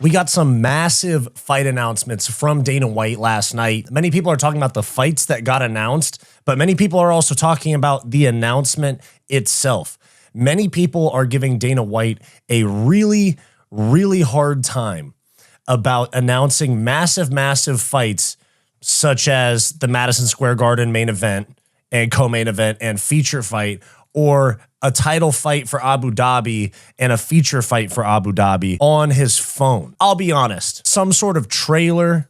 We got some massive fight announcements from Dana White last night. Many people are talking about the fights that got announced, but many people are also talking about the announcement itself. Many people are giving Dana White a really hard time about announcing massive fights such as the Madison Square Garden main event and co-main event and feature fight, or a title fight for Abu Dhabi and a feature fight for Abu Dhabi on his phone. I'll be honest, some sort of trailer,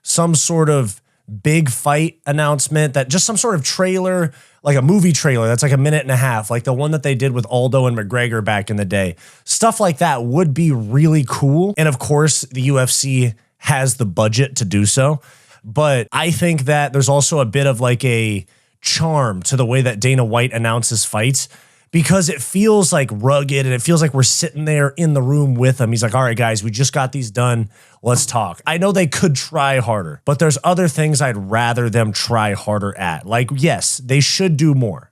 some sort of big fight announcement, that just some sort of trailer, like a movie trailer that's like a minute and a half, like the one that they did with Aldo and McGregor back in the day. Stuff like that would be really cool. And of course, the UFC has the budget to do so. But I think that there's also a bit of like a charm to the way that Dana White announces fights, because it feels like rugged and it feels like we're sitting there in the room with him. He's like, all right, guys, we just got these done. Let's talk. I know they could try harder, but there's other things I'd rather them try harder at. Like, yes, they should do more.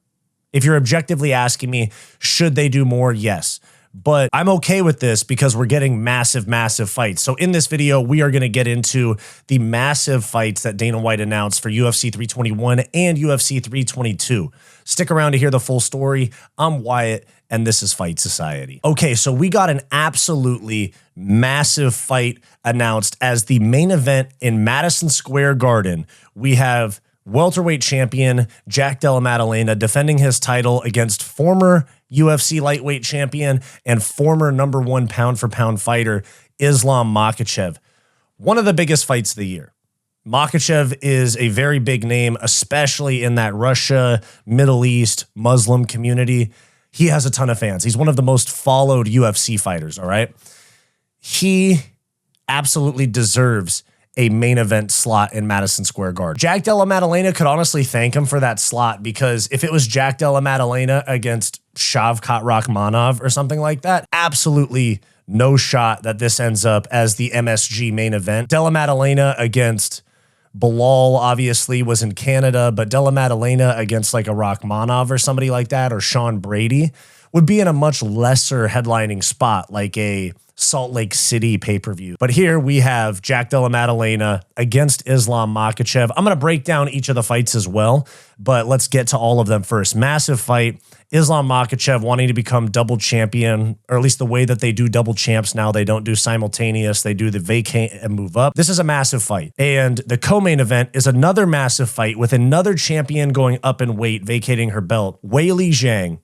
If you're objectively asking me, should they do more? Yes. But I'm okay with this because we're getting massive fights. So in this video, we are going to get into the massive fights that Dana White announced for UFC 321 and UFC 322. Stick around to hear the full story. I'm Wyatt, and this is Fight Society. Okay, so we got an absolutely massive fight announced as the main event in Madison Square Garden. We have welterweight champion Jack Della Maddalena defending his title against former UFC lightweight champion and former #1 pound-for-pound fighter Islam Makhachev. One of the biggest fights of the year. Makhachev is a very big name, especially in that Russia, Middle East, Muslim community. He has a ton of fans. He's one of the most followed UFC fighters, all right? He absolutely deserves a main event slot in Madison Square Garden. Jack Della Maddalena could honestly thank him for that slot, because if it was Jack Della Maddalena against Shavkat Rakhmonov or something like that, absolutely no shot that this ends up as the MSG main event. Della Maddalena against Bilal obviously was in Canada, but Della Maddalena against like a Rakhmonov or somebody like that, or Sean Brady, would be in a much lesser headlining spot, like a Salt Lake City pay-per-view. But here we have Jack Della Maddalena against Islam Makhachev. I'm going to break down each of the fights as well, but let's get to all of them first. Massive fight. Islam Makhachev wanting to become double champion, or at least the way that they do double champs now. They don't do simultaneous. They do the vacate and move up. This is a massive fight. And the co-main event is another massive fight with another champion going up in weight, vacating her belt. Weili Zhang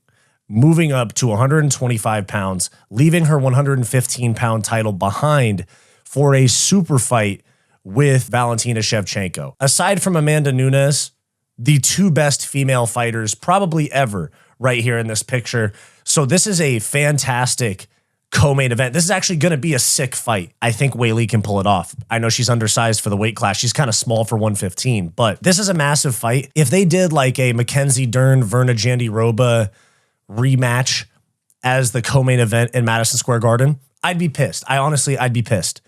moving up to 125 pounds, leaving her 115-pound title behind for a super fight with Valentina Shevchenko. Aside from Amanda Nunes, the two best female fighters probably ever right here in this picture. So this is a fantastic co-main event. This is actually going to be a sick fight. I think Weili can pull it off. I know she's undersized for the weight class. She's kind of small for 115, but this is a massive fight. If they did like a Mackenzie Dern, Verna Jandiroba rematch as the co-main event in Madison Square Garden, I'd be pissed. I'd be pissed.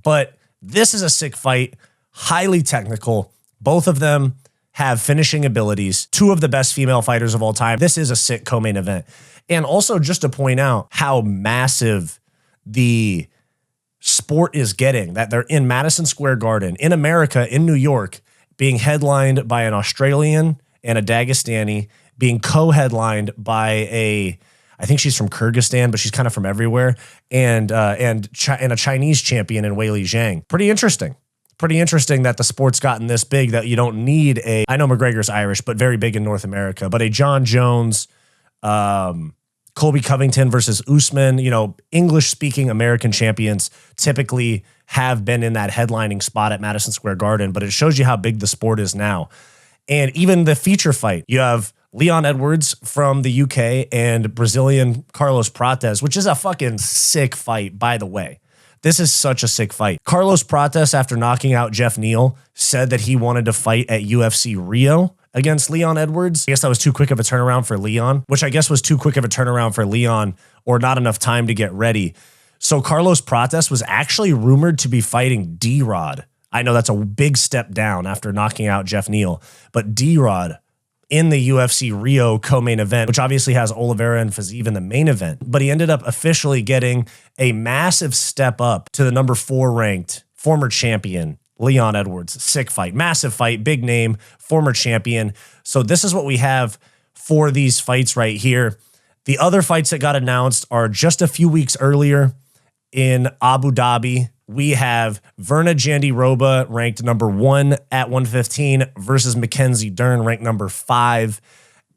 But this is a sick fight, highly technical. Both of them have finishing abilities, two of the best female fighters of all time. This is a sick co-main event. And also just to point out how massive the sport is getting, that they're in Madison Square Garden in America, in New York, being headlined by an Australian and a Dagestani, being co-headlined by I think she's from Kyrgyzstan, but she's kind of from everywhere, and a Chinese champion in Weili Zhang. Pretty interesting that the sport's gotten this big that you don't need I know McGregor's Irish, but very big in North America, but a John Jones, Colby Covington versus Usman, English-speaking American champions typically have been in that headlining spot at Madison Square Garden, but it shows you how big the sport is now. And even the feature fight, you have Leon Edwards from the UK and Brazilian Carlos Prates, which is a fucking sick fight, by the way. This is such a sick fight. Carlos Prates, after knocking out Jeff Neal, said that he wanted to fight at UFC Rio against Leon Edwards. I guess that was too quick of a turnaround for Leon, which I guess was too quick of a turnaround for Leon, or not enough time to get ready. So Carlos Prates was actually rumored to be fighting D-Rod. I know that's a big step down after knocking out Jeff Neal, but D-Rod in the UFC Rio co-main event, which obviously has Oliveira and Fiziev in the main event. But he ended up officially getting a massive step up to the number 4 ranked former champion, Leon Edwards. Sick fight, massive fight, big name, former champion. So this is what we have for these fights right here. The other fights that got announced are just a few weeks earlier in Abu Dhabi. We have Verna Jandiroba ranked number 1 at 115 versus Mackenzie Dern ranked number 5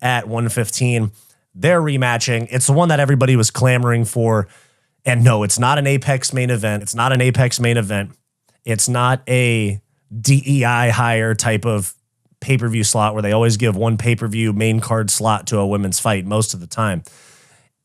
at 115. They're rematching. It's the one that everybody was clamoring for. And no, it's not an Apex main event. It's not an Apex main event. It's not a DEI hire type of pay-per-view slot where they always give one pay-per-view main card slot to a women's fight most of the time.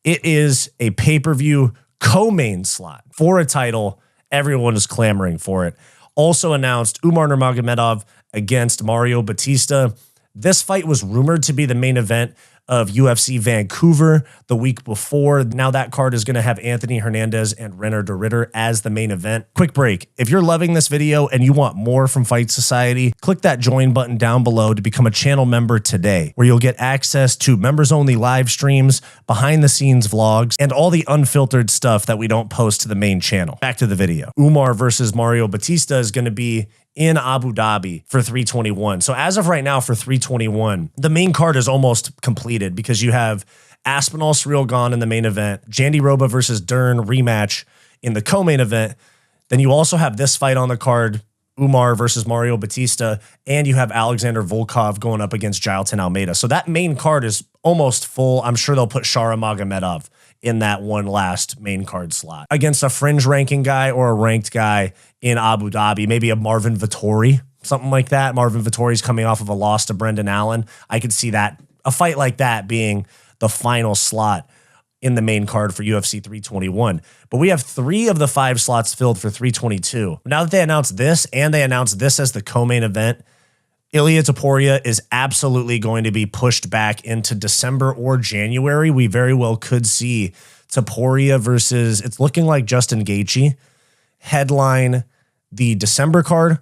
It is a pay-per-view co-main slot for a title. Everyone is clamoring for it. Also announced Umar Nurmagomedov against Mario Batista. This fight was rumored to be the main event of UFC Vancouver the week before. Now that card is going to have Anthony Hernandez and Renner de Ridder as the main event. Quick break. If you're loving this video and you want more from Fight Society, click that join button down below to become a channel member today, where you'll get access to members-only live streams, behind-the-scenes vlogs, and all the unfiltered stuff that we don't post to the main channel. Back to the video. Umar versus Mario Batista is going to be in Abu Dhabi for 321. So as of right now for 321, the main card is almost completed because you have Aspinall, Ciryl Gane in the main event, Jandiroba versus Dern rematch in the co-main event. Then you also have this fight on the card, Umar versus Mario Batista, and you have Alexander Volkov going up against Jailton Almeida. So that main card is almost full. I'm sure they'll put Shara Magomedov in that one last main card slot against a fringe ranking guy or a ranked guy in Abu Dhabi, maybe a Marvin Vettori, something like that. Marvin Vittori's coming off of a loss to Brendan Allen. I could see that, a fight like that being the final slot in the main card for UFC 321. But we have 3 of the 5 slots filled for 322. Now that they announced this and they announced this as the co-main event, Ilia Topuria is absolutely going to be pushed back into December or January. We very well could see Topuria versus, it's looking like Justin Gaethje, headline the December card,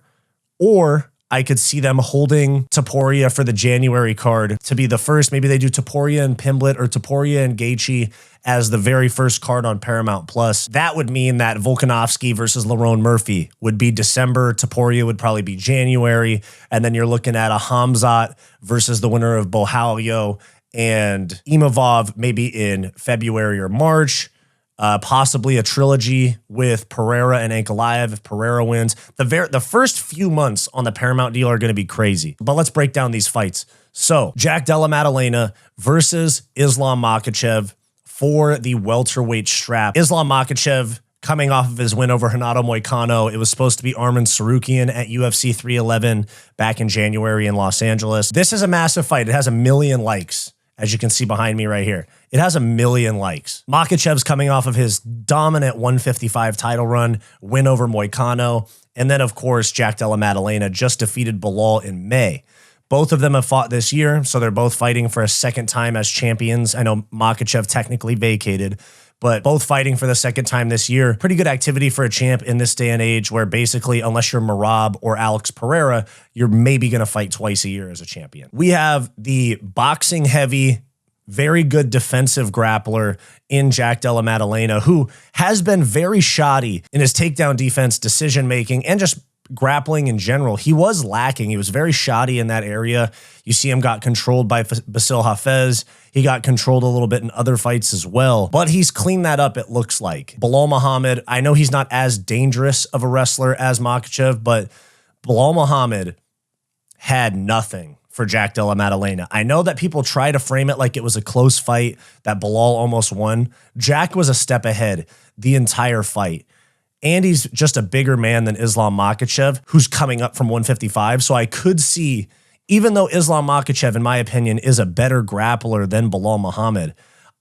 or I could see them holding Topuria for the January card to be the first. Maybe they do Topuria and Pimblett or Topuria and Gaethje as the very first card on Paramount Plus. That would mean that Volkanovski versus Lerone Murphy would be December. Topuria would probably be January. And then you're looking at a Hamzat versus the winner of Bohalio and Imavov maybe in February or March. Possibly a trilogy with Pereira and Ankalaev if Pereira wins. The first few months on the Paramount deal are going to be crazy. But let's break down these fights. So Jack Della Maddalena versus Islam Makhachev for the welterweight strap. Islam Makhachev coming off of his win over Renato Moicano. It was supposed to be Arman Sarukian at UFC 311 back in January in Los Angeles. This is a massive fight. It has 1 million likes. As you can see behind me right here, it has 1 million likes. Makhachev's coming off of his dominant 155 title run, win over Moicano. And then, of course, Jack Della Maddalena just defeated Bilal in May. Both of them have fought this year, so they're both fighting for a second time as champions. I know Makhachev technically vacated, but both fighting for the second time this year. Pretty good activity for a champ in this day and age where basically, unless you're Merab or Alex Pereira, you're maybe going to fight twice a year as a champion. We have the boxing heavy, very good defensive grappler in Jack Della Maddalena, who has been very shoddy in his takedown defense, decision-making, and just grappling in general. He was lacking. He was very shoddy in that area. You see him got controlled by Basil Hafez. He got controlled a little bit in other fights as well, but he's cleaned that up, it looks like. Bilal Muhammad, I know he's not as dangerous of a wrestler as Makhachev, but Bilal Muhammad had nothing for Jack Della Maddalena. I know that people try to frame it like it was a close fight, that Bilal almost won. Jack was a step ahead the entire fight. And he's just a bigger man than Islam Makhachev, who's coming up from 155. So I could see, even though Islam Makhachev, in my opinion, is a better grappler than Bilal Muhammad,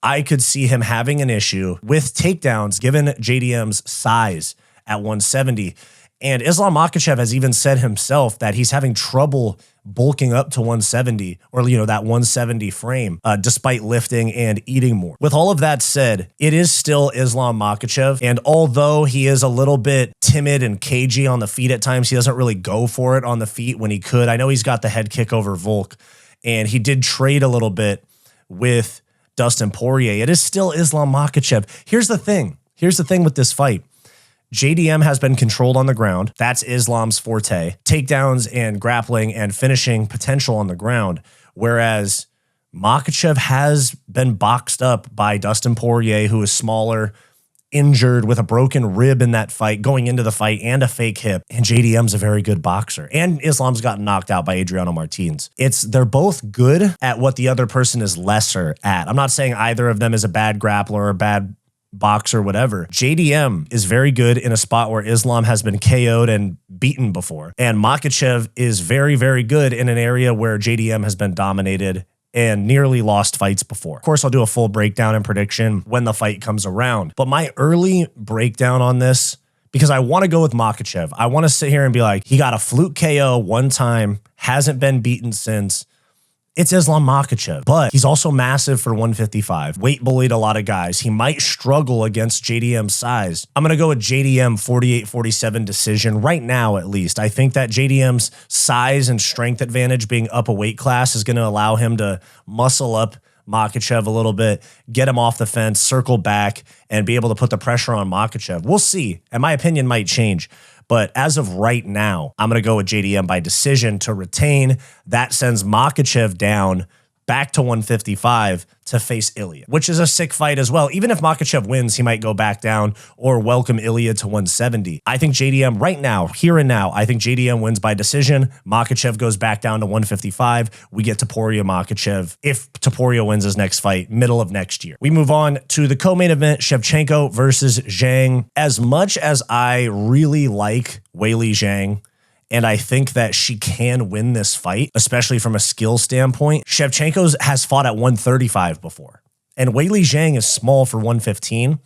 I could see him having an issue with takedowns given JDM's size at 170. And Islam Makhachev has even said himself that he's having trouble bulking up to 170 or, you know, that 170 frame, despite lifting and eating more. With all of that said, it is still Islam Makhachev. And although he is a little bit timid and cagey on the feet at times, he doesn't really go for it on the feet when he could. I know he's got the head kick over Volk and he did trade a little bit with Dustin Poirier. It is still Islam Makhachev. Here's the thing. Here's the thing with this fight. JDM has been controlled on the ground. That's Islam's forte. Takedowns and grappling and finishing potential on the ground. Whereas Makhachev has been boxed up by Dustin Poirier, who is smaller, injured with a broken rib in that fight, going into the fight, and a fake hip. And JDM's a very good boxer. And Islam's gotten knocked out by Adriano Martins. They're both good at what the other person is lesser at. I'm not saying either of them is a bad grappler or a bad boxer, whatever. JDM is very good in a spot where Islam has been KO'd and beaten before. And Makhachev is very, very good in an area where JDM has been dominated and nearly lost fights before. Of course, I'll do a full breakdown and prediction when the fight comes around. But my early breakdown on this, because I want to go with Makhachev, I want to sit here and be like, he got a fluke KO one time, hasn't been beaten since. It's Islam Makhachev, but he's also massive for 155. Weight bullied a lot of guys. He might struggle against JDM's size. I'm going to go with JDM 48-47 decision right now, at least. I think that JDM's size and strength advantage being up a weight class is going to allow him to muscle up Makhachev a little bit, get him off the fence, circle back, and be able to put the pressure on Makhachev. We'll see. And my opinion might change. But as of right now, I'm going to go with JDM by decision to retain. That sends Makhachev down back to 155 to face Ilya, which is a sick fight as well. Even if Makhachev wins, he might go back down or welcome Ilya to 170. I think JDM right now, here and now, I think JDM wins by decision. Makhachev goes back down to 155. We get Topuria Makhachev if Topuria wins his next fight, middle of next year. We move on to the co-main event, Shevchenko versus Zhang. As much as I really like Weili Zhang, and I think that she can win this fight, especially from a skill standpoint. Shevchenko has fought at 135 before, and Weili Zhang is small for 115.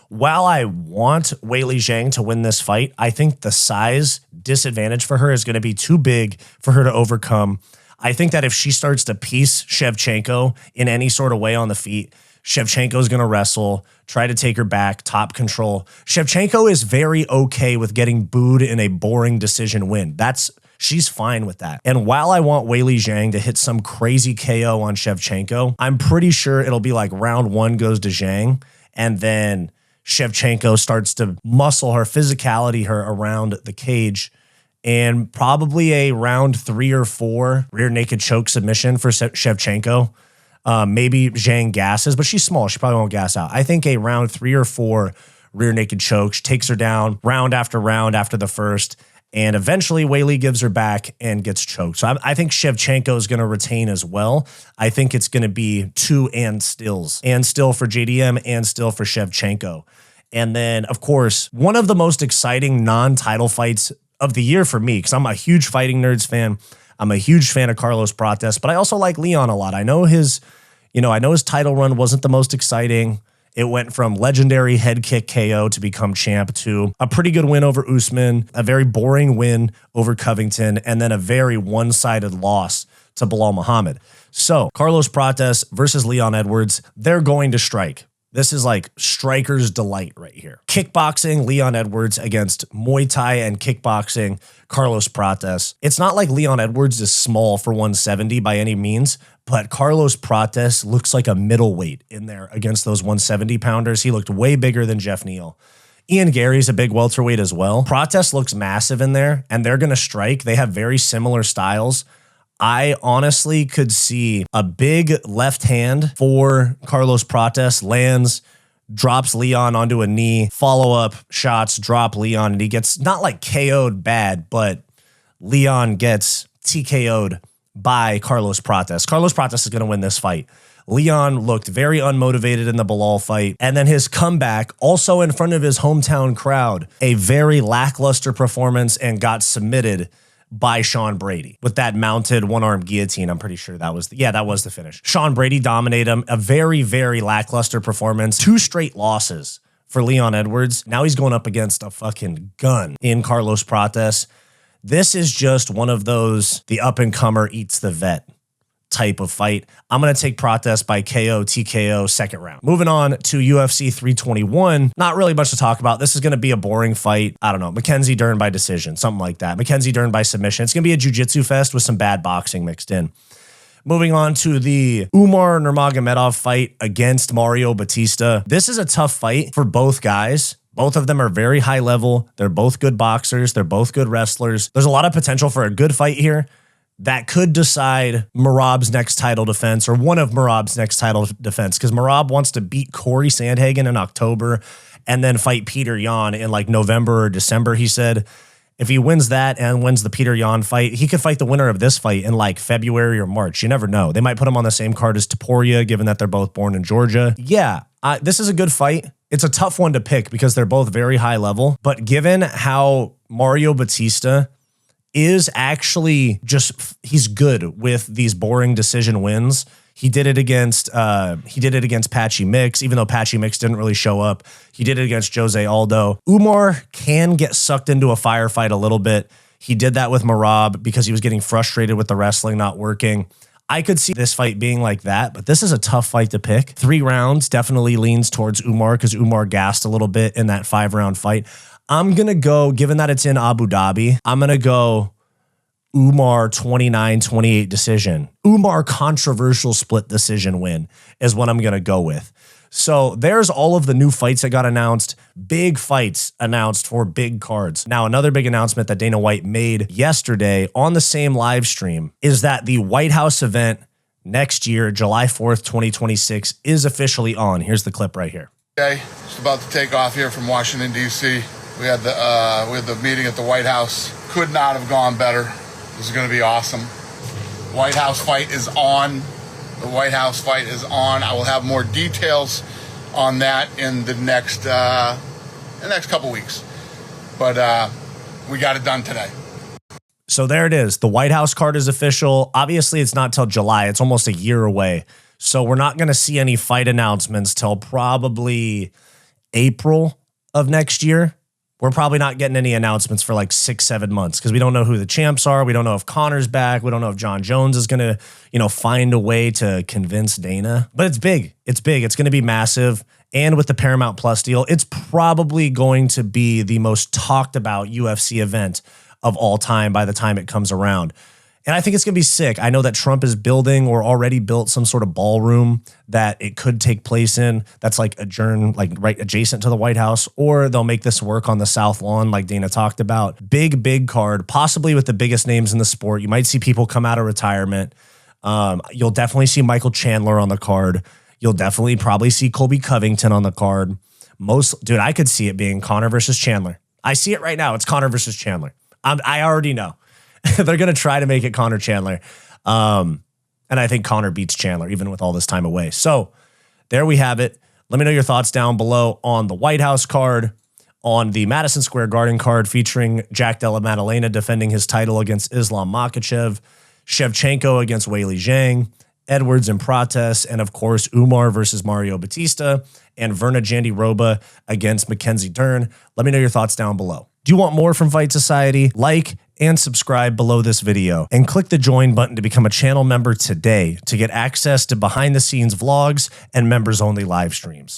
While I want Weili Zhang to win this fight, I think the size disadvantage for her is going to be too big for her to overcome. I think that if she starts to piece Shevchenko in any sort of way on the feet, Shevchenko is going to wrestle, try to take her back, top control. Shevchenko is very okay with getting booed in a boring decision win. She's fine with that. And while I want Weili Zhang to hit some crazy KO on Shevchenko, I'm pretty sure it'll be like round one goes to Zhang, and then Shevchenko starts to muscle her, physicality her around the cage, and probably a round 3 or 4 rear naked choke submission for Shevchenko. Maybe Zhang gasses, but she's small. She probably won't gas out. I think a round 3 or 4 rear naked choke. She takes her down round after the first, and eventually Weili gives her back and gets choked. So I think Shevchenko is going to retain as well. I think it's going to be 2 and stills, and still for JDM and still for Shevchenko. And then, of course, one of the most exciting non-title fights of the year for me, because I'm a huge Fighting Nerds fan. I'm a huge fan of Carlos Prates, but I also like Leon a lot. I know his title run wasn't the most exciting. It went from legendary head kick KO to become champ to a pretty good win over Usman, a very boring win over Covington, and then a very one-sided loss to Bilal Muhammad. So Carlos Prates versus Leon Edwards, they're going to strike. This is like striker's delight right here. Kickboxing, Leon Edwards against Muay Thai and kickboxing, Carlos Prates. It's not like Leon Edwards is small for 170 by any means, but Carlos Prates looks like a middleweight in there against those 170 pounders. He looked way bigger than Jeff Neal. Ian Gary's a big welterweight as well. Prates looks massive in there, and they're going to strike. They have very similar styles. I honestly could see a big left hand for Carlos Prates, lands, drops Leon onto a knee, follow-up shots, drop Leon, and he gets not like KO'd bad, but Leon gets TKO'd by Carlos Prates. Carlos Prates is going to win this fight. Leon looked very unmotivated in the Bilal fight, and then his comeback, also in front of his hometown crowd, a very lackluster performance, and got submitted by Sean Brady with that mounted one-arm guillotine. I'm pretty sure that was the finish. Sean Brady dominated him. A very, very lackluster performance. 2 straight losses for Leon Edwards. Now he's going up against a fucking gun in Carlos Prates. This is just one of those, the up-and-comer eats the vet type of fight. I'm going to take Prates by KO, TKO, second round. Moving on to UFC 321. Not really much to talk about. This is going to be a boring fight. I don't know. Mackenzie Dern by decision, something like that. Mackenzie Dern by submission. It's going to be a jiu-jitsu fest with some bad boxing mixed in. Moving on to the Umar Nurmagomedov fight against Mario Batista. This is a tough fight for both guys. Both of them are very high level. They're both good boxers. They're both good wrestlers. There's a lot of potential for a good fight here that could decide Merab's next title defense, or one of Merab's next title defense, because Merab wants to beat Corey Sandhagen in October and then fight Peter Yan in like November or December, he said. If he wins that and wins the Peter Yan fight, he could fight the winner of this fight in like February or March. You never know. They might put him on the same card as Topuria, given that they're both born in Georgia. Yeah, this is a good fight. It's a tough one to pick because they're both very high level. But given how Mario Batista is actually just, he's good with these boring decision wins. He did it against Patchy Mix, even though Patchy Mix didn't really show up. He did it against Jose Aldo. Umar can get sucked into a firefight a little bit. He did that with Merab because he was getting frustrated with the wrestling not working. I could see this fight being like that, but this is a tough fight to pick. 3 rounds definitely leans towards Umar because Umar gassed a little bit in that 5-round fight. I'm going to go, given that it's in Abu Dhabi, I'm going to go Umar 29-28 decision. Umar controversial split decision win is what I'm going to go with. So there's all of the new fights that got announced, big fights announced for big cards. Now, another big announcement that Dana White made yesterday on the same live stream is that the White House event next year, July 4th, 2026, is officially on. Here's the clip right here. Okay, just about to take off here from Washington, D.C. We had the meeting at the White House. Could not have gone better. This is going to be awesome. White House fight is on. The White House fight is on. I will have more details on that in the next couple weeks. But we got it done today. So there it is. The White House card is official. Obviously, it's not till July. It's almost a year away. So we're not going to see any fight announcements till probably April of next year. We're probably not getting any announcements for like 6-7 months because we don't know who the champs are. We don't know if Conor's back. We don't know if John Jones is going to, find a way to convince Dana. But it's big. It's big. It's going to be massive. And with the Paramount Plus deal, it's probably going to be the most talked about UFC event of all time by the time it comes around. And I think it's going to be sick. I know that Trump is building or already built some sort of ballroom that it could take place in that's like right adjacent to the White House, or they'll make this work on the South Lawn like Dana talked about. Big card, possibly with the biggest names in the sport. You might see people come out of retirement. You'll definitely see Michael Chandler on the card. You'll definitely probably see Colby Covington on the card. Dude, I could see it being Conor versus Chandler. I see it right now. It's Conor versus Chandler. I already know. They're going to try to make it Conor Chandler. And I think Conor beats Chandler, even with all this time away. So there we have it. Let me know your thoughts down below on the White House card, on the Madison Square Garden card featuring Jack Della Maddalena defending his title against Islam Makhachev, Shevchenko against Weili Zhang, Edwards and Prates, and of course, Umar versus Mario Batista, and Verna Jandiroba against Mackenzie Dern. Let me know your thoughts down below. Do you want more from Fight Society? Like and subscribe below this video and click the join button to become a channel member today to get access to behind the scenes vlogs and members only live streams.